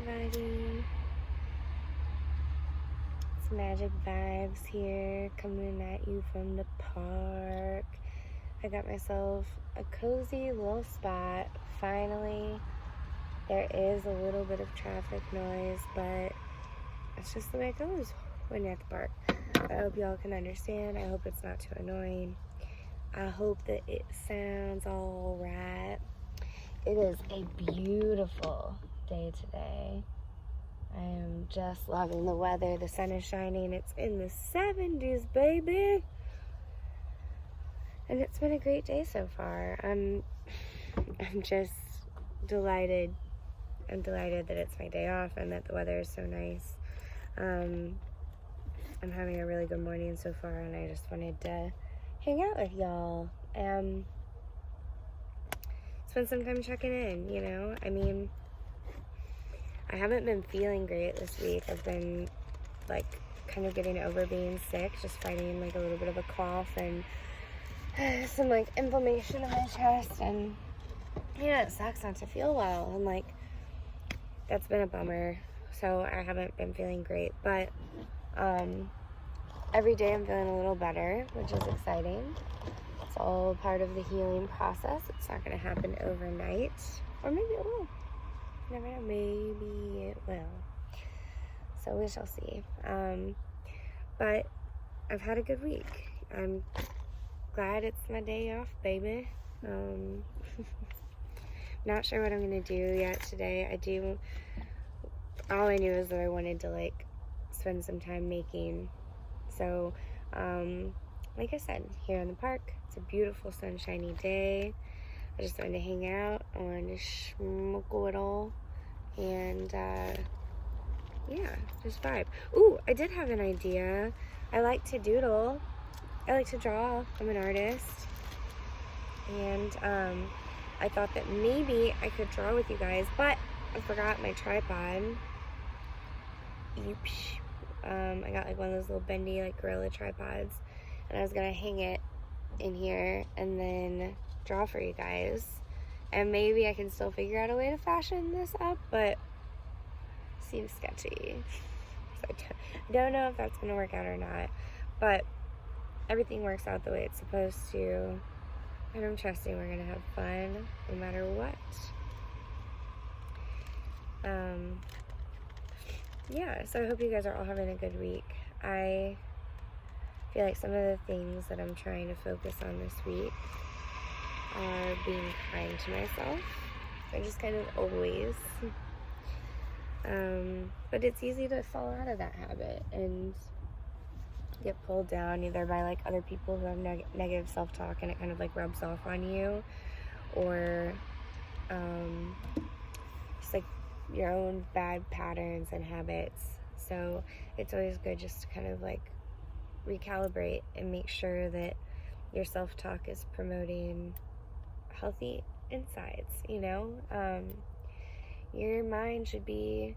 everybody. It's Magic Vibes here, coming at you from the park. I got myself a cozy little spot, finally. There is a little bit of traffic noise, but it's just the way it goes when you're at the park. I hope y'all can understand. I hope it's not too annoying. I hope that it sounds all right. It is a beautiful day today. I am just loving the weather. The sun is shining. It's in the 70s, baby. And it's been a great day so far. I'm just delighted. I'm delighted that it's my day off and that the weather is so nice. I'm having a really good morning so far, and I just wanted to hang out with y'all. Spend some time checking in, you know? I mean, I haven't been feeling great this week. I've been, kind of getting over being sick, just fighting, a little bit of a cough and some, inflammation in my chest, and, it sucks not to feel well, and, that's been a bummer, so I haven't been feeling great, but, every day I'm feeling a little better, which is exciting. It's all part of the healing process. It's not going to happen overnight, or maybe it will. You never know, maybe it will. So we shall see. But I've had a good week. I'm glad it's my day off, baby. Not sure what I'm going to do yet today. All I knew is that I wanted to, spend some time making. So, like I said, here in the park, it's a beautiful sunshiny day. I just wanted to hang out. I wanted to smoke a little. And, just vibe. Ooh, I did have an idea. I like to doodle. I like to draw. I'm an artist. And, I thought that maybe I could draw with you guys, but I forgot my tripod. Oops. I got one of those little bendy gorilla tripods, and I was gonna hang it in here and then draw for you guys, and maybe I can still figure out a way to fashion this up, but it seems sketchy. So I don't know if that's gonna work out or not, but everything works out the way it's supposed to, and I'm trusting we're gonna have fun no matter what. So I hope you guys are all having a good week. I feel like some of the things that I'm trying to focus on this week are being kind to myself. I just kind of always. But it's easy to fall out of that habit and get pulled down either by other people who have negative self-talk, and it kind of rubs off on you, or just your own bad patterns and habits. So it's always good just to kind of recalibrate and make sure that your self-talk is promoting healthy insides, your mind should be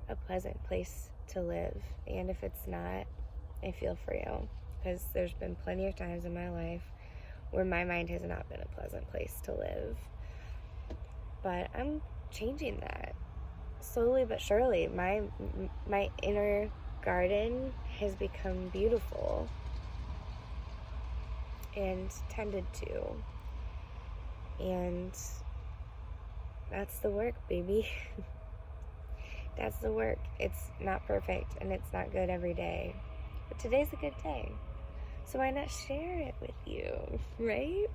a pleasant place to live, and if it's not, I feel for you, because there's been plenty of times in my life where my mind has not been a pleasant place to live, but I'm changing that. Slowly but surely, my inner garden has become beautiful and tended to, and that's the work, baby. That's the work. It's not perfect and it's not good every day, but today's a good day, so why not share it with you, right?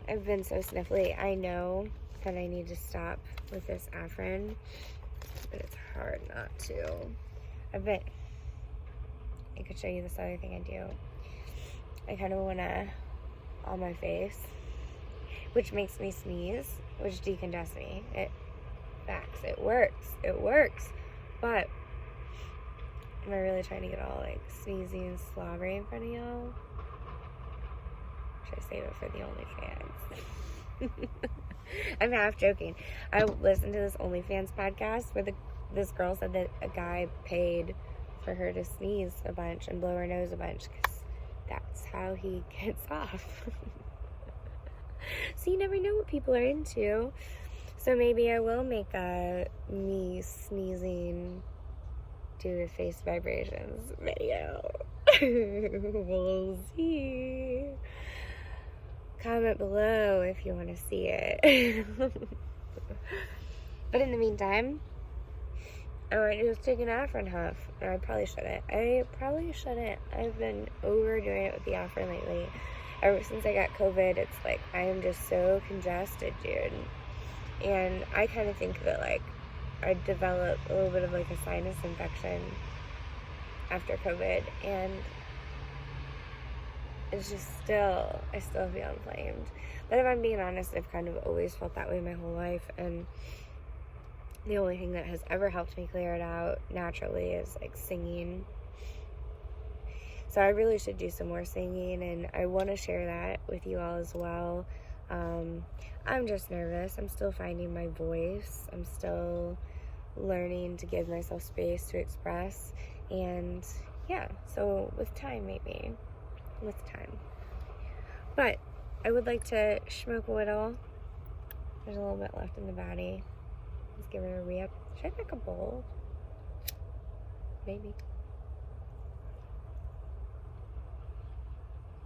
I've been so sniffly. I know that I need to stop with this Afrin, but it's hard not to. I could show you this other thing I do. I kind of want to on my face, which makes me sneeze, which decongests me. It works, but am I really trying to get all sneezy and slobbery in front of y'all? Should I save it for the OnlyFans? I'm half joking. I listened to this OnlyFans podcast where this girl said that a guy paid for her to sneeze a bunch and blow her nose a bunch because that's how he gets off. So you never know what people are into. So maybe I will make a me sneezing to face vibrations video. We'll see. Comment below if you want to see it. But in the meantime, I might just take an Afrin huff. No, I probably shouldn't. I've been overdoing it with the Afrin lately. Ever since I got COVID, it's like I am just so congested, dude. And I kind of think that like I developed a little bit of like a sinus infection after COVID, and it's just I still feel inflamed. But if I'm being honest, I've kind of always felt that way my whole life, and the only thing that has ever helped me clear it out naturally is like singing. So I really should do some more singing, and I want to share that with you all as well. I'm just nervous. I'm still finding my voice. I'm still learning to give myself space to express. And yeah, so with time, maybe. With time. But I would like to smoke a little. There's a little bit left in the body. Let's give it a re-up. Should I pick a bowl? Maybe.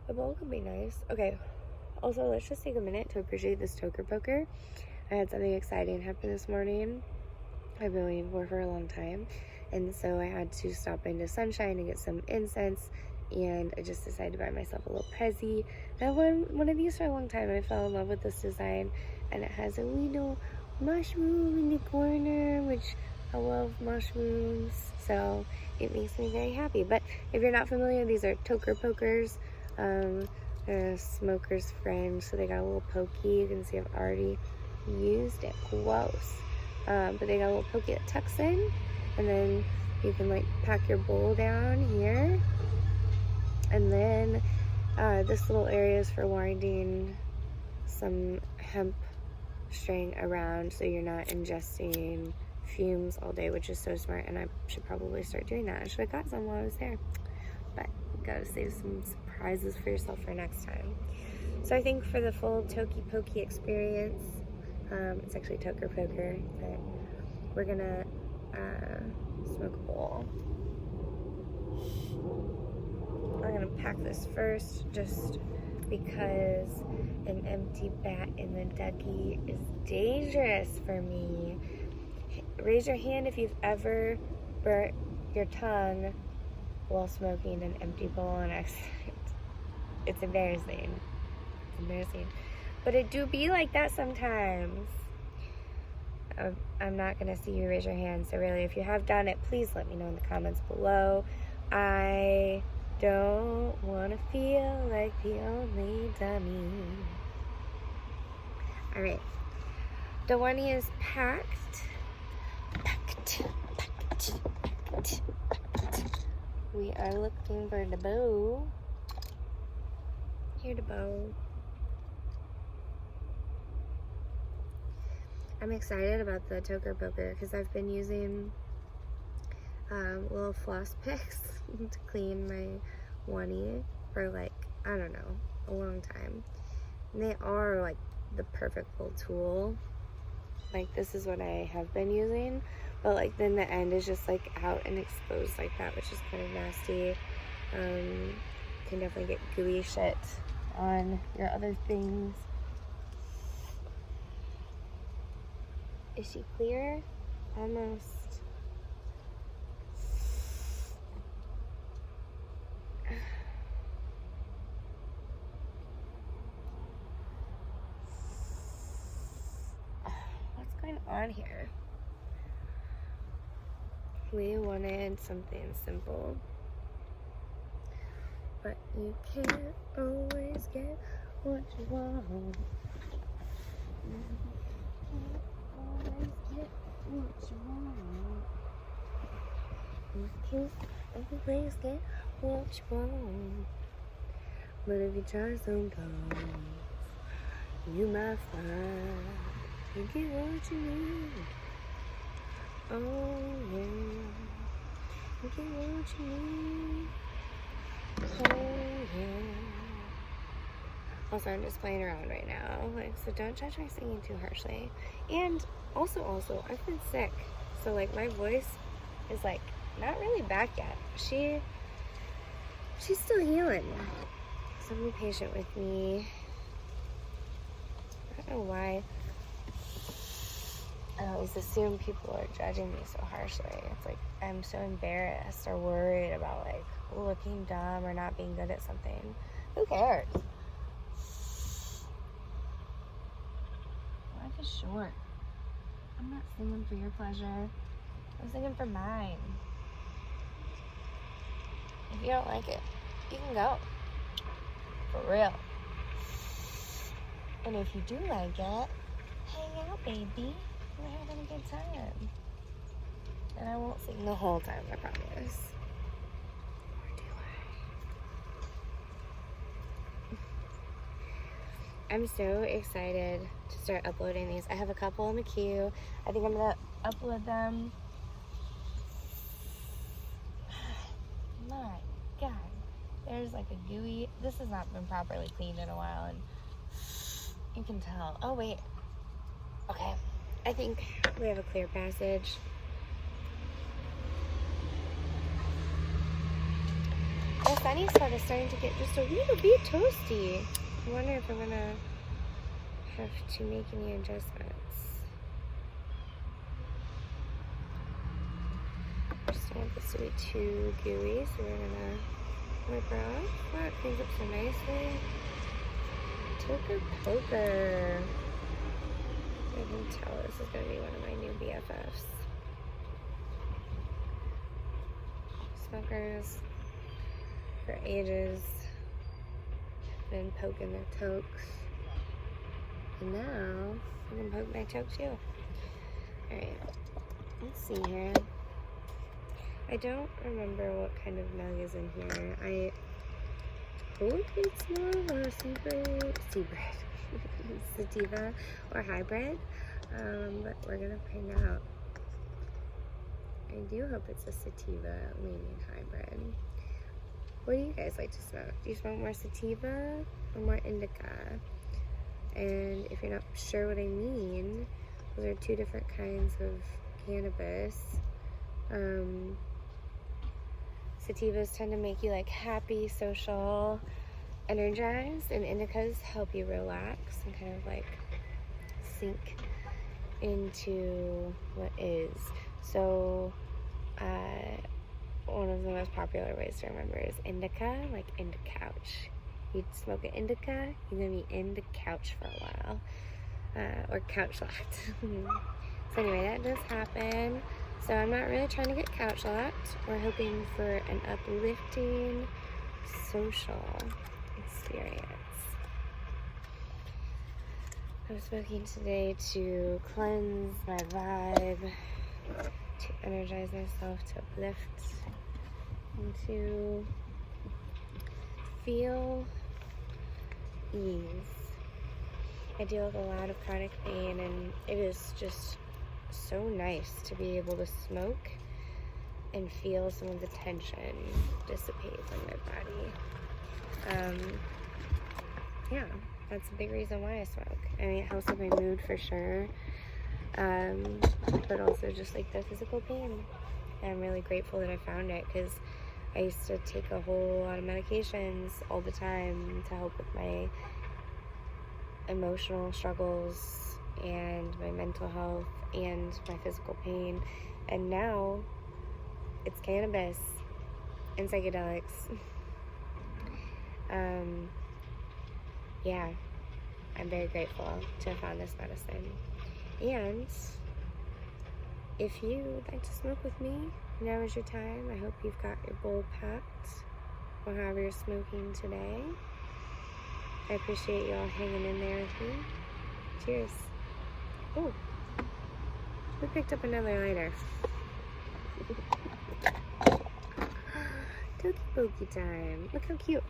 A bowl could be nice. Okay. Also, let's just take a minute to appreciate this toker poker. I had something exciting happen this morning I've been waiting for a long time. And so I had to stop into Sunshine and get some incense. And I just decided to buy myself a little Prezi. I had one of these for a long time, and I fell in love with this design. And it has a little mushroom in the corner, which I love mushrooms. So it makes me very happy. But if you're not familiar, these are toker pokers. They're a smoker's friend, so they got a little pokey. You can see I've already used it. Gross. But they got a little pokey that tucks in, and then you can like pack your bowl down here, and then this little area is for winding some hemp string around so you're not ingesting fumes all day, which is so smart, and I should probably start doing that. I should have got some while I was there, but you gotta save some surprises for yourself for next time. So I think for the full Toki Pokey experience, it's actually Toker Poker, but we're gonna smoke a bowl. I'm gonna pack this first just because an empty bat in the Dougie is dangerous for me. Raise your hand if you've ever burnt your tongue while smoking an empty bowl on accident. It's embarrassing. It's embarrassing. But it do be like that sometimes. I'm not going to see you raise your hand, so really, if you have done it, please let me know in the comments below. I don't want to feel like the only dummy. Alright. The one is packed. Packed. We are looking for the bow. Here the bow. I'm excited about the Toker Poker because I've been using little floss picks to clean my one-ear for like, I don't know, a long time. And they are like the perfect little tool. Like, this is what I have been using, but like then the end is just like out and exposed like that, which is kind of nasty. Can definitely get gooey shit on your other things. Is she clear? Almost. What's going on here? We wanted something simple, but you can't always get what you want. You can't always get what you want, but if you try sometimes, you might find you get what you need. Oh yeah, you get what you need. Oh yeah. Also, I'm just playing around right now. Like, so don't judge my singing too harshly. And also, I've been sick. So, like, my voice is, like, not really back yet. She's still healing. So be patient with me. I don't know why I always assume people are judging me so harshly. It's like I'm so embarrassed or worried about, like, looking dumb or not being good at something. Who cares? Life is short. I'm not singing for your pleasure. I'm singing for mine. If you don't like it, you can go. For real. And if you do like it, hang out, baby. We're having a good time. And I won't sing the whole time, I promise. Or do I? I'm so excited to start uploading these. I have a couple in the queue. I think I'm gonna upload them. My God. There's like a gooey, this has not been properly cleaned in a while, and you can tell. Oh, wait. Okay. I think we have a clear passage. The sunny spot is starting to get just a little bit toasty. I wonder if I'm gonna have to make any adjustments. Just don't want this to be too gooey, so we're gonna wipe her off. Wow, it cleans up so nicely. Toker Poker. I can tell this is going to be one of my new BFFs. Smokers for ages been poking their tokes. And now I can poke my toke too. Alright, let's see here. I don't remember what kind of mug is in here. I hope it's more of a seabread, sativa or hybrid, but we're gonna find out. I do hope it's a sativa leaning hybrid. What do you guys like to smoke? Do you smoke more sativa or more indica? And if you're not sure what I mean, those are two different kinds of cannabis. Sativas tend to make you like happy, social, energized, and indicas help you relax and kind of like sink into what is. So one of the most popular ways to remember is indica, like in the couch. You smoke an indica, you're gonna be in the couch for a while, or couch locked. So anyway, that does happen. So I'm not really trying to get couch locked. We're hoping for an uplifting social experience. I'm smoking today to cleanse my vibe, to energize myself, to uplift, and to feel ease. I deal with a lot of chronic pain, and it is just so nice to be able to smoke and feel some of the tension dissipate from my body. Yeah, that's a big reason why I smoke. I mean, it helps with my mood for sure, but also just like the physical pain. And I'm really grateful that I found it, because I used to take a whole lot of medications all the time to help with my emotional struggles and my mental health and my physical pain. And now it's cannabis and psychedelics. Yeah, I'm very grateful to have found this medicine. And if you would like to smoke with me, now is your time. I hope you've got your bowl packed, or however you're smoking today. I appreciate you all hanging in there with me. Cheers. Oh, we picked up another lighter. Toki Pokey time. Look how cute.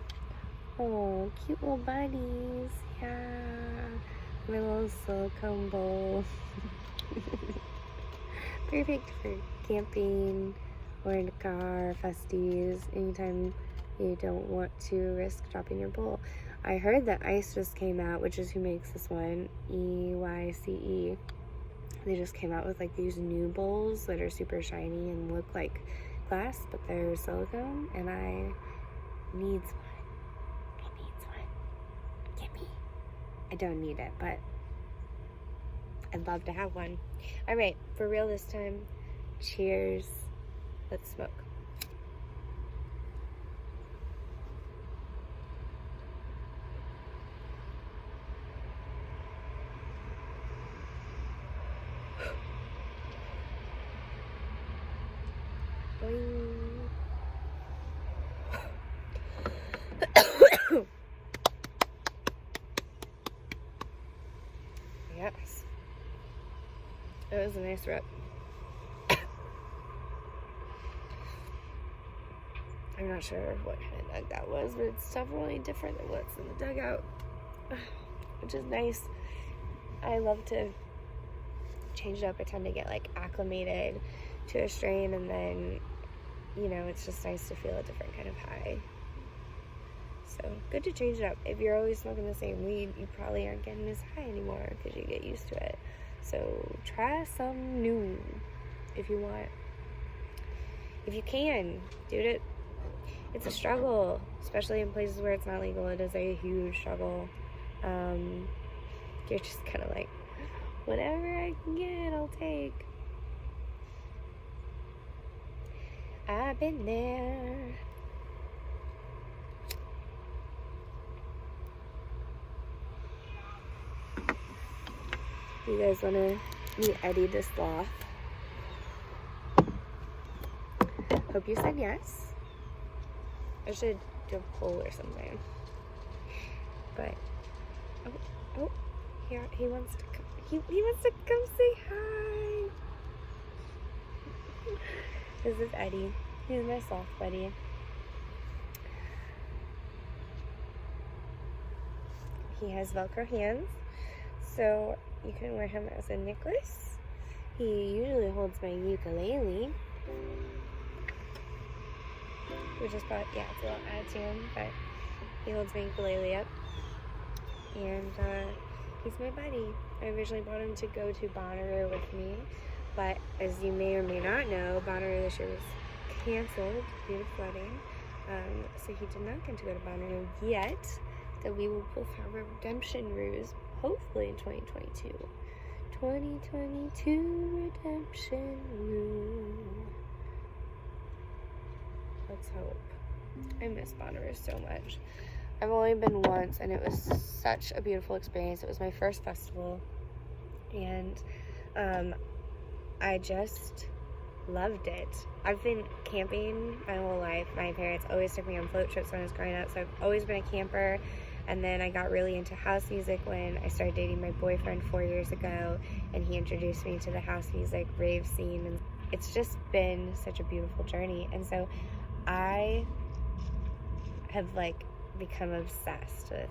Oh, cute little buddies. Yeah. My little silicone bowl. Perfect for camping or in the car, festies, anytime you don't want to risk dropping your bowl. I heard that Ice just came out, which is who makes this one, EYCE. They just came out with like these new bowls that are super shiny and look like glass, but they're silicone, and I needs one. I needs one. Get me. I don't need it, but I'd love to have one. All right, for real this time. Cheers. Let's smoke. Yes. It was a nice rip. I'm not sure what kind of nug that was, but it's definitely different than what's in the dugout, which is nice. I love to change it up. I tend to get like acclimated to a strain, and then, you know, it's just nice to feel a different kind of high. So good to change it up. If you're always smoking the same weed, you probably aren't getting as high anymore because you get used to it. So try some new if you want. If you can, dude, it's a struggle, especially in places where it's not legal. It is a huge struggle. You're just kind of like, whatever I can get, I'll take. I've been there. You guys want to meet Eddie the Sloth? Hope you said yes. I should do a poll or something. But he wants to come. He wants to come say hi. This is Eddie. He's my sloth buddy. He has Velcro hands, so you can wear him as a necklace. He usually holds my ukulele, which is probably, yeah, it's a little add to him, but he holds my ukulele up, and he's my buddy. I originally bought him to go to Bonnaroo with me, but as you may or may not know, Bonnaroo this year was canceled due to flooding, so he did not get to go to Bonnaroo yet. That we will both have a redemption ruse, hopefully in 2022. 2022 redemption ruse. Let's hope. I miss Bonnaroo so much. I've only been once, and it was such a beautiful experience. It was my first festival, and I just loved it. I've been camping my whole life. My parents always took me on float trips when I was growing up, so I've always been a camper. And then I got really into house music when I started dating my boyfriend 4 years ago, and he introduced me to the house music rave scene, and it's just been such a beautiful journey. And so I have like become obsessed with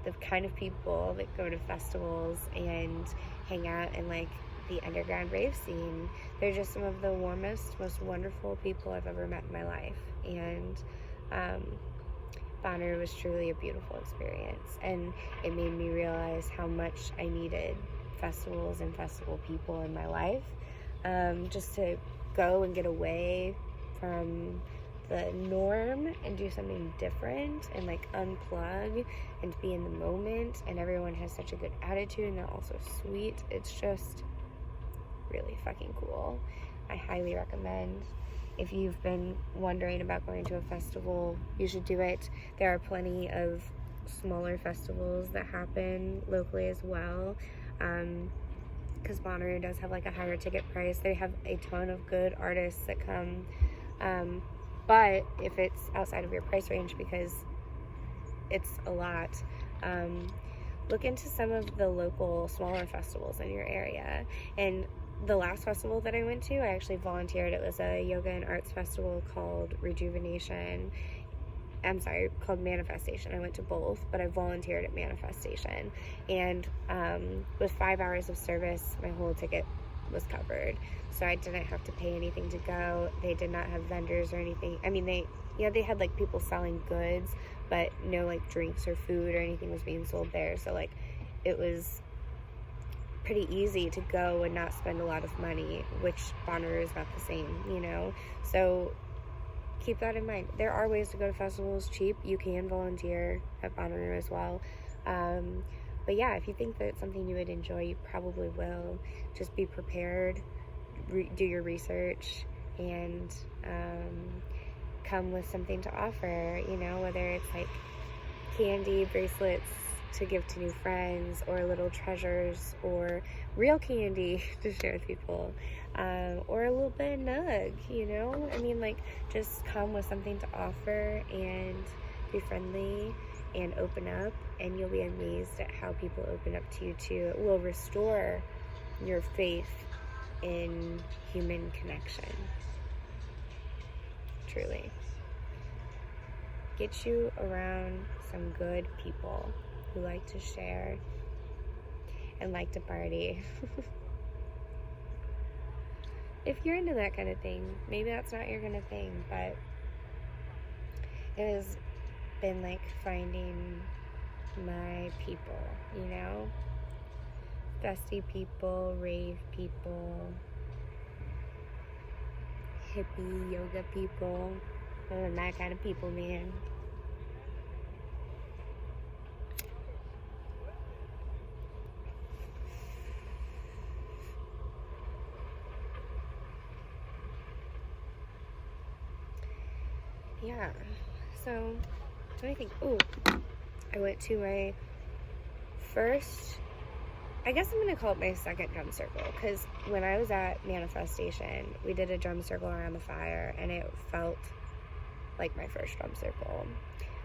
the kind of people that go to festivals and hang out in like the underground rave scene. They're just some of the warmest, most wonderful people I've ever met in my life, and Bonnaroo was truly a beautiful experience, and it made me realize how much I needed festivals and festival people in my life, just to go and get away from the norm and do something different and like unplug and be in the moment. And everyone has such a good attitude, and they're also sweet. It's just really fucking cool. I highly recommend. If you've been wondering about going to a festival, you should do it. There are plenty of smaller festivals that happen locally as well, because Bonnaroo does have like a higher ticket price. They have a ton of good artists that come, but if it's outside of your price range, because it's a lot, look into some of the local smaller festivals in your area. And the last festival that I went to, I actually volunteered. It was a yoga and arts festival called called Manifestation. I went to both, but I volunteered at Manifestation. And with 5 hours of service, my whole ticket was covered. So I didn't have to pay anything to go. They did not have vendors or anything. I mean, they had like people selling goods, but no like drinks or food or anything was being sold there. So like it was pretty easy to go and not spend a lot of money, which Bonnaroo is not the same, you know? So keep that in mind. There are ways to go to festivals cheap. You can volunteer at Bonnaroo as well. But yeah, if you think that it's something you would enjoy, you probably will. Just be prepared, do your research, and come with something to offer, you know, whether it's like candy, bracelets to give to new friends, or little treasures, or real candy to share with people, or a little bit of nug, you know? I mean, like, just come with something to offer and be friendly and open up, and you'll be amazed at how people open up to you too. It will restore your faith in human connection. Truly. Get you around some good people who like to share and like to party. If you're into that kind of thing, maybe that's not your kind of thing, but it has been like finding my people, you know? Festy people, rave people, hippie yoga people. I'm that kind of people, man. Yeah, so what do I think? Oh, I went to my first, I guess I'm going to call it my second drum circle, because when I was at Manifestation, we did a drum circle around the fire, and it felt like my first drum circle.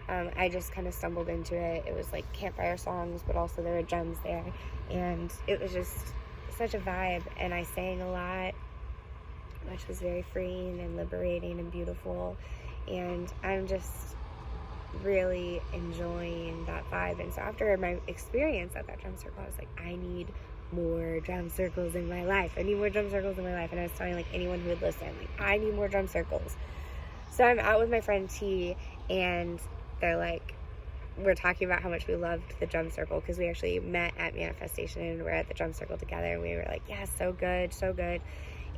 I just kind of stumbled into it. It was like campfire songs, but also there were drums there, and it was just such a vibe, and I sang a lot, which was very freeing and liberating and beautiful, and I'm just really enjoying that vibe. And so after my experience at that drum circle, I was like, I need more drum circles in my life. I need more drum circles in my life. And I was telling like anyone who would listen, like, I need more drum circles. So I'm out with my friend T, and they're like, we're talking about how much we loved the drum circle, because we actually met at Manifestation and we're at the drum circle together, and we were like, yeah, so good, so good.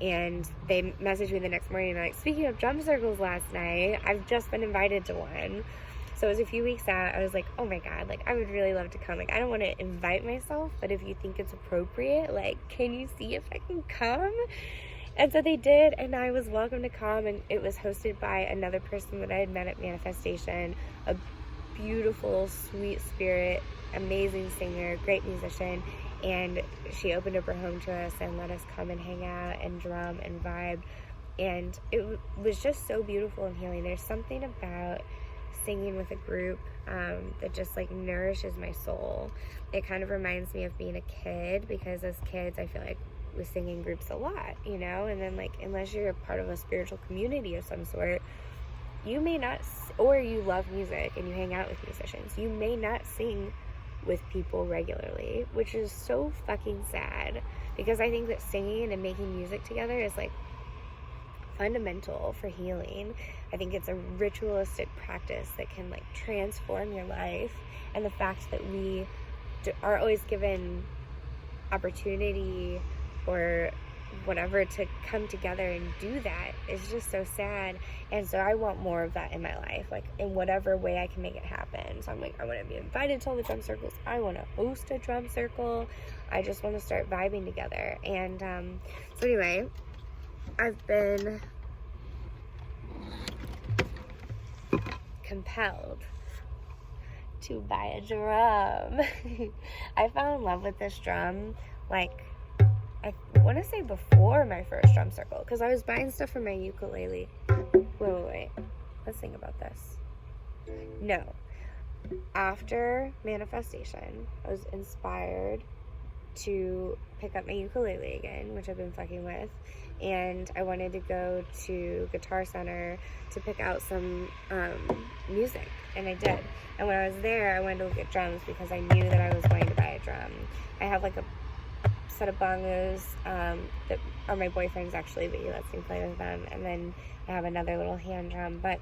And they messaged me the next morning, and they're like, speaking of drum circles last night, I've just been invited to one. So it was a few weeks out. I was like, oh my God, like, I would really love to come. Like, I don't want to invite myself, but if you think it's appropriate, like, can you see if I can come? And so they did, and I was welcome to come, and it was hosted by another person that I had met at Manifestation, a beautiful, sweet spirit, amazing singer, great musician, and she opened up her home to us and let us come and hang out and drum and vibe, and it was just so beautiful and healing. There's something about singing with a group that just like nourishes my soul. It kind of reminds me of being a kid, because as kids I feel like we sing in groups a lot, you know, and then like unless you're a part of a spiritual community of some sort, you may not, or you love music and you hang out with musicians, you may not sing with people regularly, which is so fucking sad, because I think that singing and making music together is like fundamental for healing. I think it's a ritualistic practice that can like transform your life, and the fact that we are always given opportunity or whatever to come together and do that is just so sad. And so I want more of that in my life, like in whatever way I can make it happen. So I'm like, I want to be invited to all the drum circles, I want to host a drum circle, I just want to start vibing together. And so anyway, I've been compelled to buy a drum. I fell in love with this drum like, I want to say before my first drum circle, because I was buying stuff for my ukulele. Wait. Let's think about this. No. After Manifestation, I was inspired to pick up my ukulele again, which I've been fucking with, and I wanted to go to Guitar Center to pick out some music, and I did. And when I was there, I wanted to look at drums because I knew that I was going to buy a drum. I have like a set of bongos that are my boyfriend's actually, but he lets me play with them, and then I have another little hand drum. But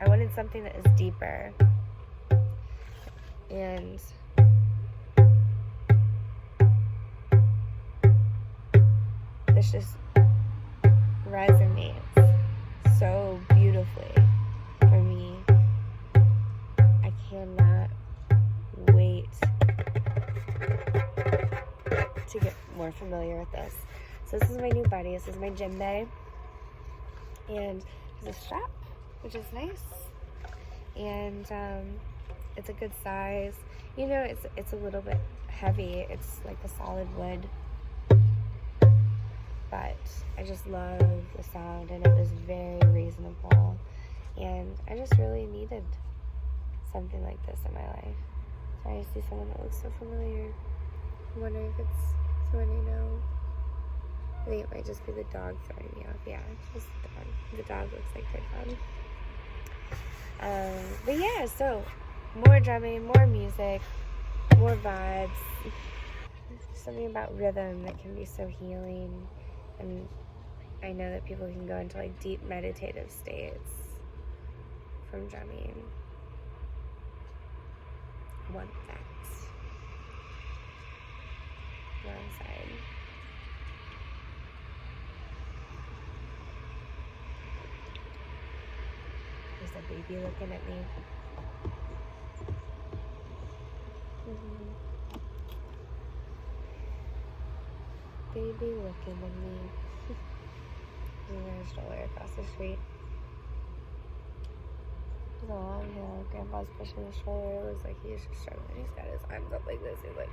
I wanted something that was deeper. And this just resonates so beautifully for me. I cannot wait to get more familiar with this. So this is my new buddy. This is my gym bay. And there's a strap, which is nice. And it's a good size. You know, it's a little bit heavy. It's like a solid wood. But I just love the sound, and it was very reasonable. And I just really needed something like this in my life. So I see someone that looks so familiar. I'm wondering if it's someone I know. I think it might just be the dog throwing me off. Yeah, it's just the dog. The dog looks like her dog. But yeah, so more drumming, more music, more vibes. Something about rhythm that can be so healing. And I know that people can go into like deep meditative states from drumming. I want that. Wrong side. There's a baby looking at me. Baby looking at me. There's a stroller across the street. There's a long hill. Grandpa's pushing the stroller. It looks like he's just struggling. He's got his arms up like this. He's like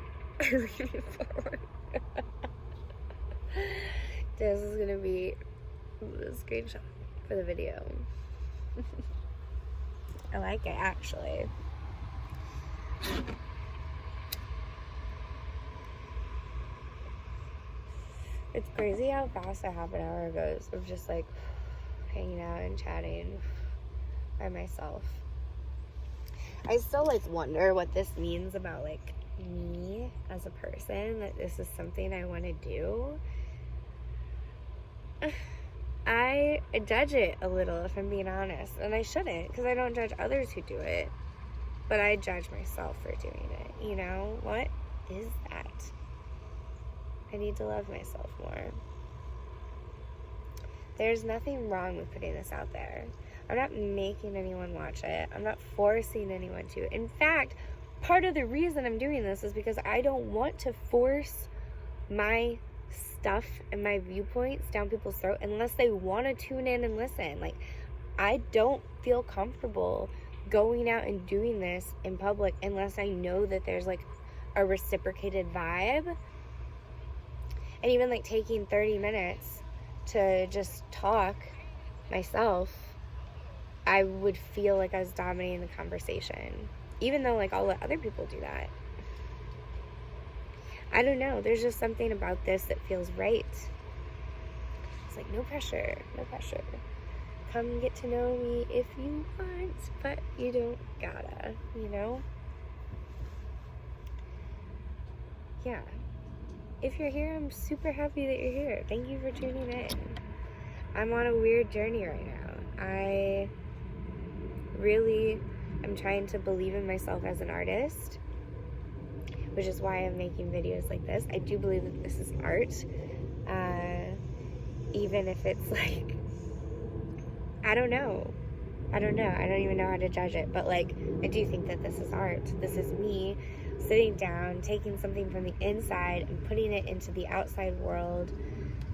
leaning forward. This is gonna be a screenshot for the video. I like it, actually. It's crazy how fast a half an hour goes of just like hanging out and chatting by myself. I still like wonder what this means about like me as a person, that this is something I want to do. I judge it a little, if I'm being honest, and I shouldn't, because I don't judge others who do it, but I judge myself for doing it. You know, what is that? I need to love myself more. There's nothing wrong with putting this out there. I'm not making anyone watch it. I'm not forcing anyone to. In fact, part of the reason I'm doing this is because I don't want to force my stuff and my viewpoints down people's throat unless they want to tune in and listen. Like, I don't feel comfortable going out and doing this in public unless I know that there's like a reciprocated vibe. And even like taking 30 minutes to just talk myself, I would feel like I was dominating the conversation, even though like I'll let other people do that. I don't know. There's just something about this that feels right. It's like no pressure, no pressure. Come get to know me if you want, but you don't gotta, you know? Yeah. If you're here, I'm super happy that you're here. Thank you for tuning in. I'm on a weird journey right now. I really am trying to believe in myself as an artist, which is why I'm making videos like this. I do believe that this is art, even if it's like, I don't know. I don't even know how to judge it, but like, I do think that this is art. This is me sitting down, taking something from the inside and putting it into the outside world.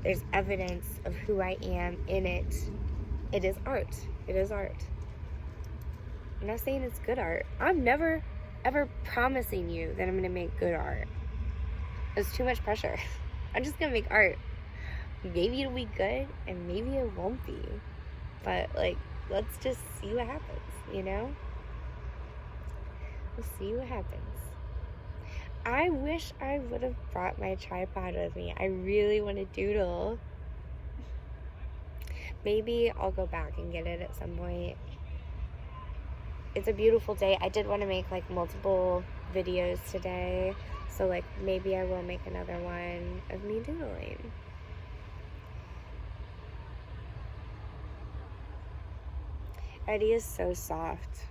There's evidence of who I am in it. It is art. It is art. I'm not saying it's good art. I'm never, ever promising you that I'm going to make good art. It's too much pressure. I'm just going to make art. Maybe it'll be good and maybe it won't be. But, like, let's just see what happens, you know? We'll see what happens. I wish I would have brought my tripod with me. I really want to doodle. Maybe I'll go back and get it at some point. It's a beautiful day. I did want to make like multiple videos today. So like maybe I will make another one of me doodling. Eddie is so soft.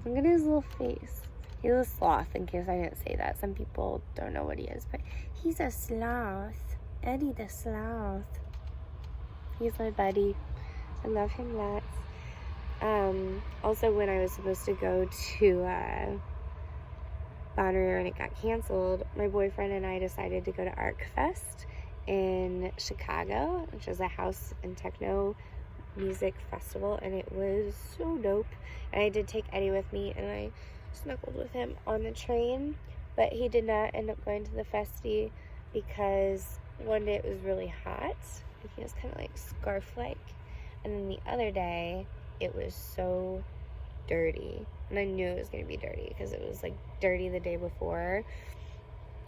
Look at his little face. He's a sloth, in case I didn't say that. Some people don't know what he is, but he's a sloth. Eddie the sloth. He's my buddy. I love him lots. Also, when I was supposed to go to Bonnaroo and it got canceled, my boyfriend and I decided to go to Arc Fest in Chicago, which is a house and techno music festival, and it was so dope. And I did take Eddie with me, and I snuggled with him on the train, but he did not end up going to the festy because one day it was really hot and he was kind of like scarf-like, and then the other day it was so dirty, and I knew it was going to be dirty because it was like dirty the day before,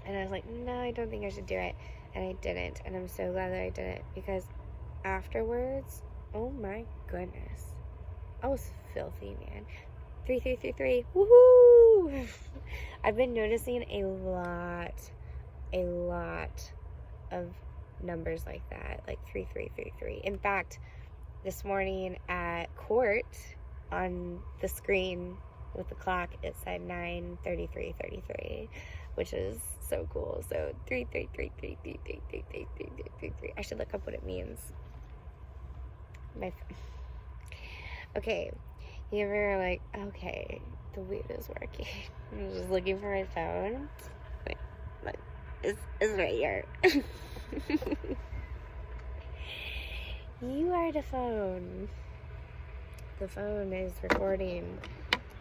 and I was like, no, I don't think I should do it, and I didn't, and I'm so glad that I didn't, because afterwards, oh my goodness, I was filthy, man. 3333, woohoo! I've been noticing a lot of numbers like that, like 3333. In fact, this morning at court, on the screen with the clock, it said 9:33:33, which is so cool. So 3333333333. I should look up what it means. Okay, you ever like, okay, the weed is working. I'm just looking for my phone. Like, it's right here. You are the phone. The phone is recording,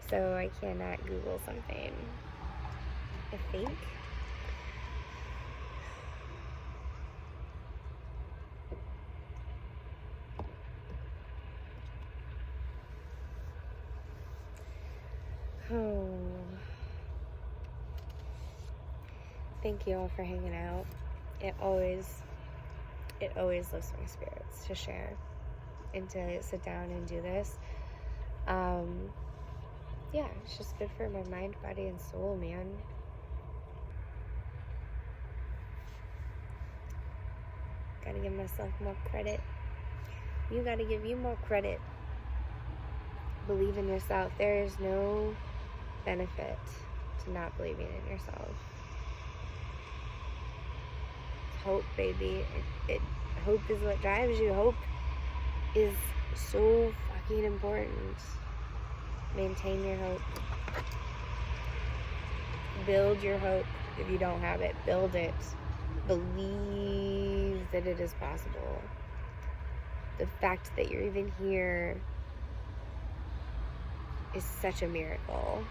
so I cannot Google something, I think. Oh. Thank you all for hanging out. It always lifts my spirits to share and to sit down and do this. Yeah, it's just good for my mind, body, and soul, man. Gotta give myself more credit. You gotta give you more credit. Believe in yourself. There is no benefit to not believing in yourself. Hope, baby. Hope is what drives you. Hope is so fucking important. Maintain your hope. Build your hope. If you don't have it, build it. Believe that it is possible. The fact that you're even here is such a miracle.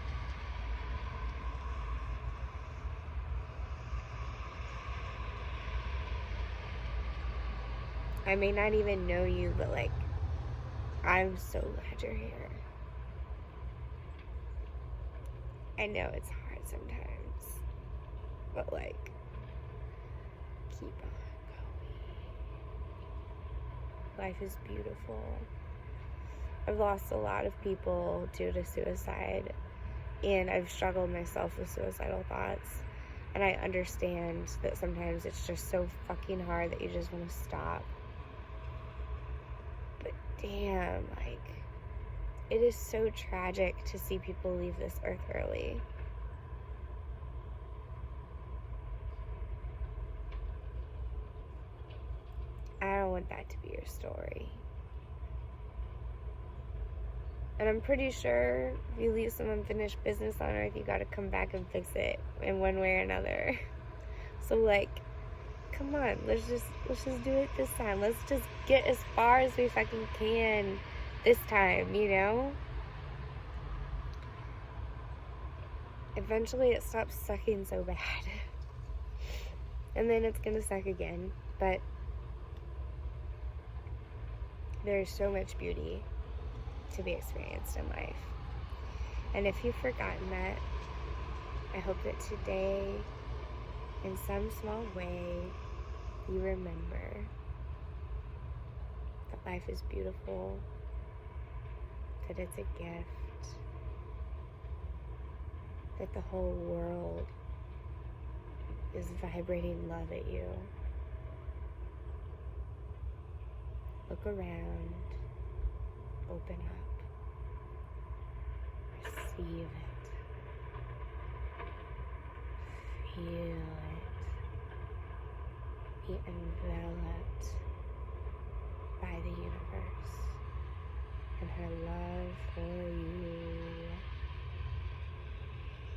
I may not even know you, but like, I'm so glad you're here. I know it's hard sometimes, but like, keep on going. Life is beautiful. I've lost a lot of people due to suicide, and I've struggled myself with suicidal thoughts, and I understand that sometimes it's just so fucking hard that you just want to stop. But damn, like, it is so tragic to see people leave this earth early. I don't want that to be your story. And I'm pretty sure if you leave some unfinished business on earth, you gotta come back and fix it in one way or another. So like, come on, let's just do it this time. Let's just get as far as we fucking can this time, you know? Eventually it stops sucking so bad. And then it's gonna suck again. But there's so much beauty to be experienced in life. And if you've forgotten that, I hope that today, in some small way, you remember that life is beautiful, that it's a gift, that the whole world is vibrating love at you. Look around, open up. Receive it. Feel it. Be enveloped by the universe and her love for you.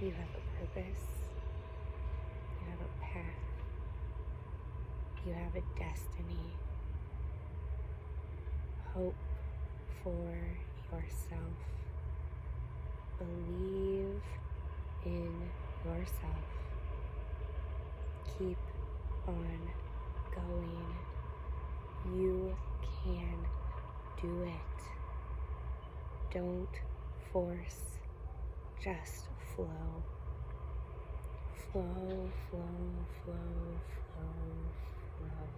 You have a purpose. You have a path. You have a destiny. Hope for yourself. Believe in yourself. Keep on going. You can do it. Don't force, just flow. Flow, flow, flow, flow, flow.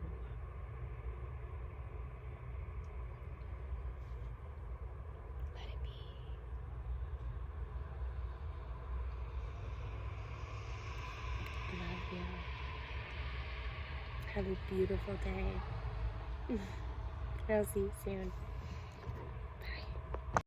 Let it be. Love you. Have a beautiful day. I'll see you soon.